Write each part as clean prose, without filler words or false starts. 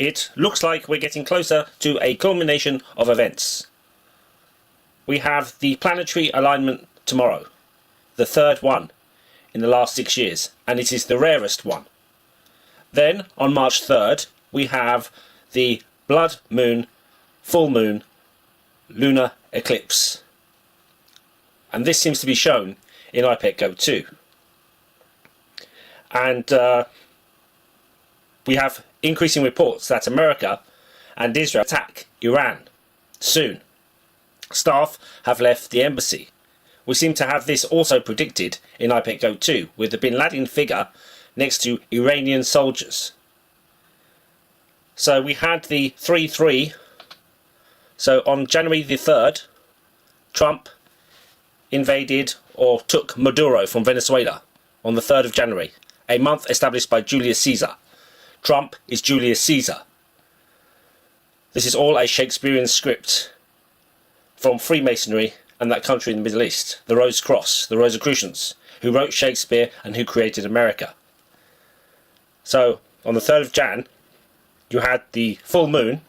It looks like we're getting closer to a culmination of events. We have the planetary alignment tomorrow, the third one in the last 6 years, and it is the rarest one. Then on March 3rd we have the blood moon, full moon, lunar eclipse, and this seems to be shown in IPEC 2. And we have increasing reports that America and Israel attack Iran soon. Staff have left the embassy. We seem to have this also predicted in IPEC 2 with the Bin Laden figure next to Iranian soldiers. So we had the 3-3. So on January the 3rd, Trump invaded or took Maduro from Venezuela on the 3rd of January, a month established by Julius Caesar. Trump is Julius Caesar. This is all a Shakespearean script from Freemasonry and that country in the Middle East, the Rose Cross, the Rosicrucians, who wrote Shakespeare and who created America. So on the 3rd of Jan, you had the full moon,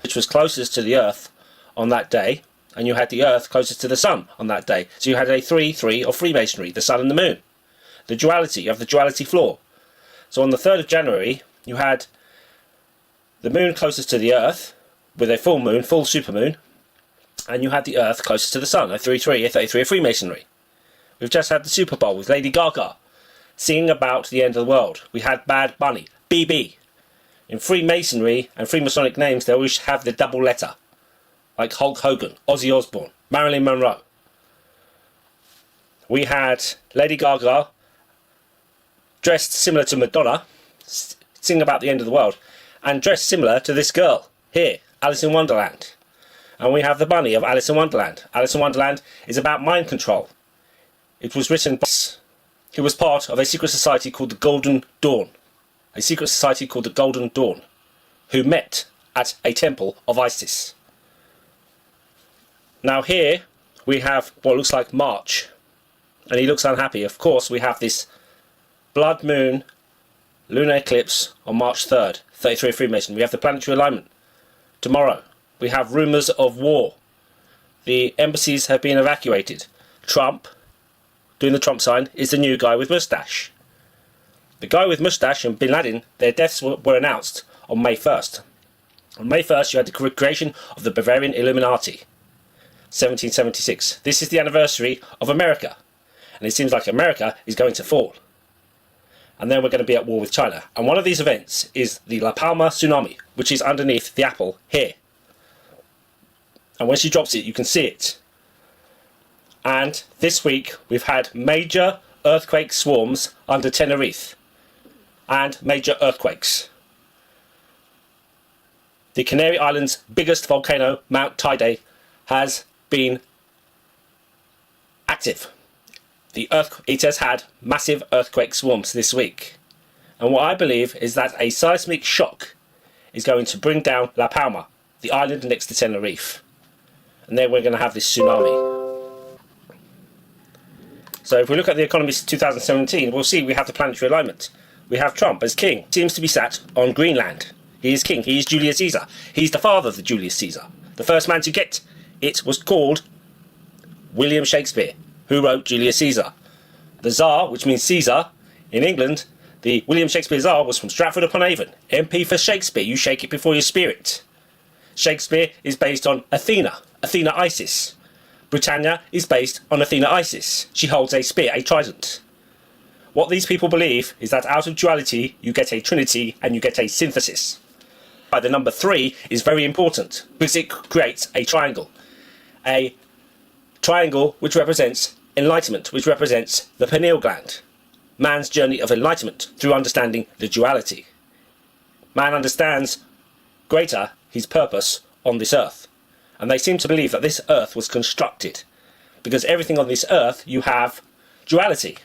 which was closest to the Earth on that day, and you had the Earth closest to the Sun on that day. So you had a 3-3 of Freemasonry, the Sun and the Moon. The duality, you have the duality flaw. So on the 3rd of January, you had the Moon closest to the Earth, with a full moon, full supermoon, and you had the Earth closest to the Sun, a 3-3, a 33 of Freemasonry. We've just had the Super Bowl with Lady Gaga singing about the end of the world. We had Bad Bunny, BB. In Freemasonry and Freemasonic names, they always have the double letter, like Hulk Hogan, Ozzy Osbourne, Marilyn Monroe. We had Lady Gaga dressed similar to Madonna, singing about the end of the world, and dressed similar to this girl here, Alice in Wonderland. And we have the bunny of Alice in Wonderland. Alice in Wonderland is about mind control. It was written by who was part of a secret society called the Golden Dawn. A secret society called the Golden Dawn, who met at a temple of Isis. Now here we have what looks like March, and he looks unhappy. Of course we have this blood moon lunar eclipse on March 3rd, 33 Freemason. We have the planetary alignment tomorrow. We have rumours of war. The embassies have been evacuated. Trump, doing the Trump sign, is the new guy with moustache. The guy with moustache and Bin Laden, their deaths were announced on May 1st. On May 1st you had the creation of the Bavarian Illuminati, 1776. This is the anniversary of America, and it seems like America is going to fall. And then we're going to be at war with China. And one of these events is the La Palma tsunami, which is underneath the apple here. And when she drops it, you can see it. And this week we've had major earthquake swarms under Tenerife and major earthquakes. The Canary Islands' biggest volcano, Mount Teide, has been active. It has had massive earthquake swarms this week. And what I believe is that a seismic shock is going to bring down La Palma, the island next to Tenerife. And then we're going to have this tsunami. So if we look at the Economist 2017, we'll see we have the planetary alignment. We have Trump as king. Seems to be sat on Greenland. He is king. He is Julius Caesar. He's the father of the Julius Caesar. The first man to get it was called William Shakespeare, who wrote Julius Caesar. The Tsar, which means Caesar, in England, the William Shakespeare Tsar was from Stratford-upon-Avon. MP for Shakespeare, you shake it before you spear it. Shakespeare is based on Athena, Athena Isis. Britannia is based on Athena Isis. She holds a spear, a trident. What these people believe is that out of duality you get a trinity and you get a synthesis. The number 3 is very important because it creates a triangle. A triangle which represents enlightenment, which represents the pineal gland. Man's journey of enlightenment through understanding the duality. Man understands greater his purpose on this earth. And they seem to believe that this earth was constructed because everything on this earth you have duality.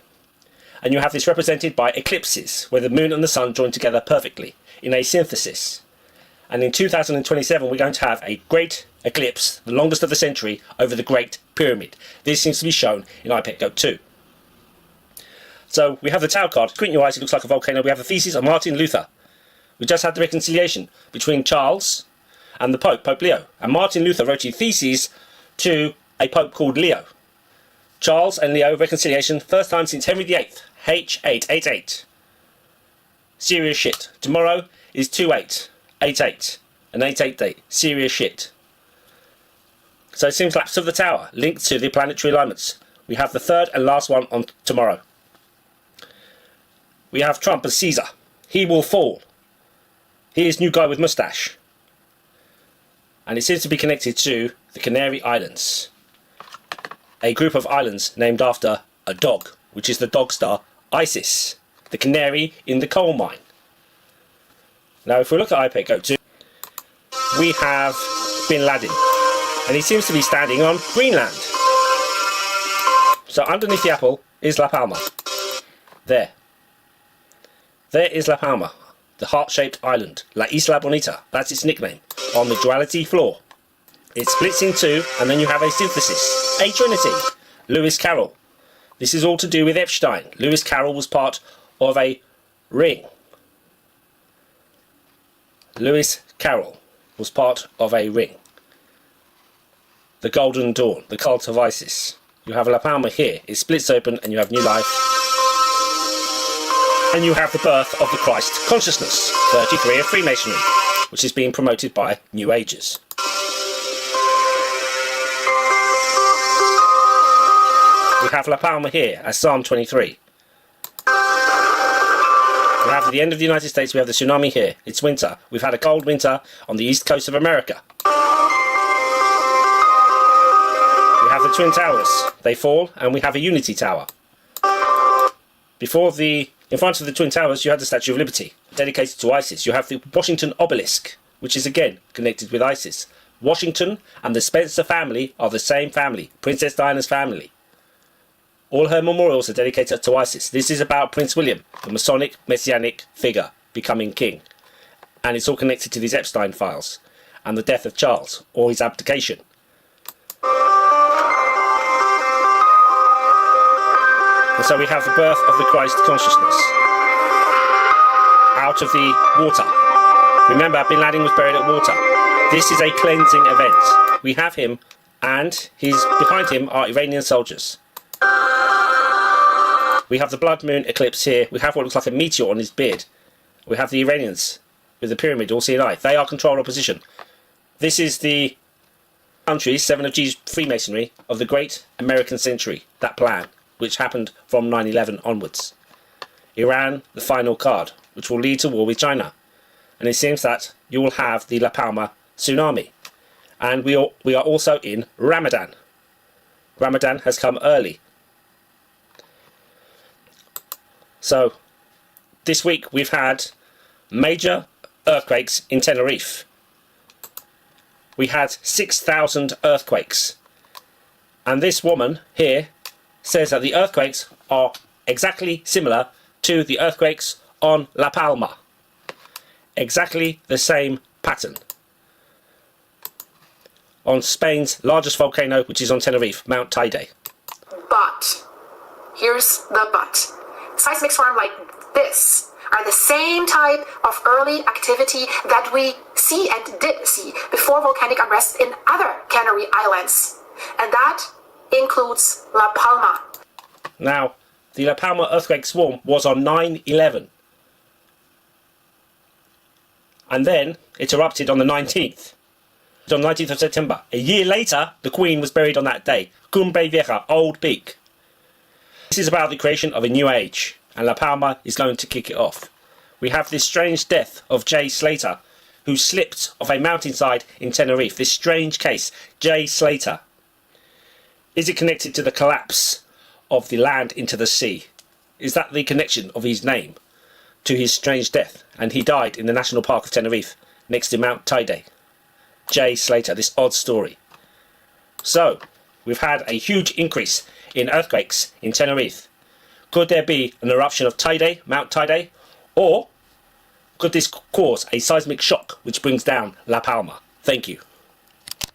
And you have this represented by eclipses, where the moon and the sun join together perfectly in a synthesis. And in 2027 we're going to have a great eclipse, the longest of the century, over the Great Pyramid. This seems to be shown in IPEC 2. So we have the Tau card. Squint your eyes, it looks like a volcano. We have the thesis of Martin Luther. We just had the reconciliation between Charles and the Pope, Pope Leo. And Martin Luther wrote a thesis to a Pope called Leo. Charles and Leo reconciliation, first time since Henry VIII, H888. Serious shit. Tomorrow is 2888, an 888 date. Serious shit. So it seems lapse of the tower, linked to the planetary alignments. We have the third and last one on tomorrow. We have Trump as Caesar. He will fall. He is new guy with moustache. And it seems to be connected to the Canary Islands. A group of islands named after a dog, which is the dog star Isis, the canary in the coal mine. Now if we look at IPEC Go2, we have Bin Laden, and he seems to be standing on Greenland. So underneath the apple is La Palma. There. There is La Palma, the heart-shaped island, La Isla Bonita, that's its nickname, on the duality floor. It splits in two, and then you have a synthesis, a trinity. Lewis Carroll. This is all to do with Epstein. Lewis Carroll was part of a ring. Lewis Carroll was part of a ring. The Golden Dawn, the cult of Isis. You have La Palma here. It splits open and you have new life. And you have the birth of the Christ consciousness, 33 of Freemasonry, which is being promoted by New Agers. We have La Palma here as Psalm 23. We have at the end of the United States, we have the tsunami here. It's winter. We've had a cold winter on the east coast of America. We have the Twin Towers. They fall, and we have a Unity Tower. In front of the Twin Towers, you have the Statue of Liberty, dedicated to Isis. You have the Washington Obelisk, which is again connected with Isis. Washington and the Spencer family are the same family, Princess Diana's family. All her memorials are dedicated to Isis. This is about Prince William, the Masonic messianic figure, becoming king. And it's all connected to these Epstein files and the death of Charles, or his abdication. And so we have the birth of the Christ consciousness out of the water. Remember, Bin Laden was buried at water. This is a cleansing event. We have him, and behind him are Iranian soldiers. We have the blood moon eclipse here. We have what looks like a meteor on his beard. We have the Iranians with the pyramid all seeing eye. They are control opposition. This is the country, 7 of G's Freemasonry, of the Great American Century, that plan, which happened from 9/11 onwards. Iran, the final card, which will lead to war with China. And it seems that you will have the La Palma tsunami. And we are also in Ramadan. Ramadan has come early. So, this week we've had major earthquakes in Tenerife. We had 6,000 earthquakes. And this woman here says that the earthquakes are exactly similar to the earthquakes on La Palma. Exactly the same pattern. On Spain's largest volcano, which is on Tenerife, Mount Teide. But, here's the but. Seismic storms like this are the same type of early activity that we see and did see before volcanic unrest in other Canary Islands. And that includes La Palma. Now, the La Palma earthquake swarm was on 9/11. And then it erupted on the 19th. On the 19th of September. A year later, the Queen was buried on that day. Cumbre Vieja, Old Peak. This is about the creation of a new age, and La Palma is going to kick it off. We have this strange death of Jay Slater, who slipped off a mountainside in Tenerife. This strange case, Jay Slater. Is it connected to the collapse of the land into the sea? Is that the connection of his name to his strange death? And he died in the National Park of Tenerife, next to Mount Teide. Jay Slater, this odd story. So, we've had a huge increase in earthquakes in Tenerife. Could there be an eruption of Teide, Mount Teide? Or could this cause a seismic shock which brings down La Palma? Thank you.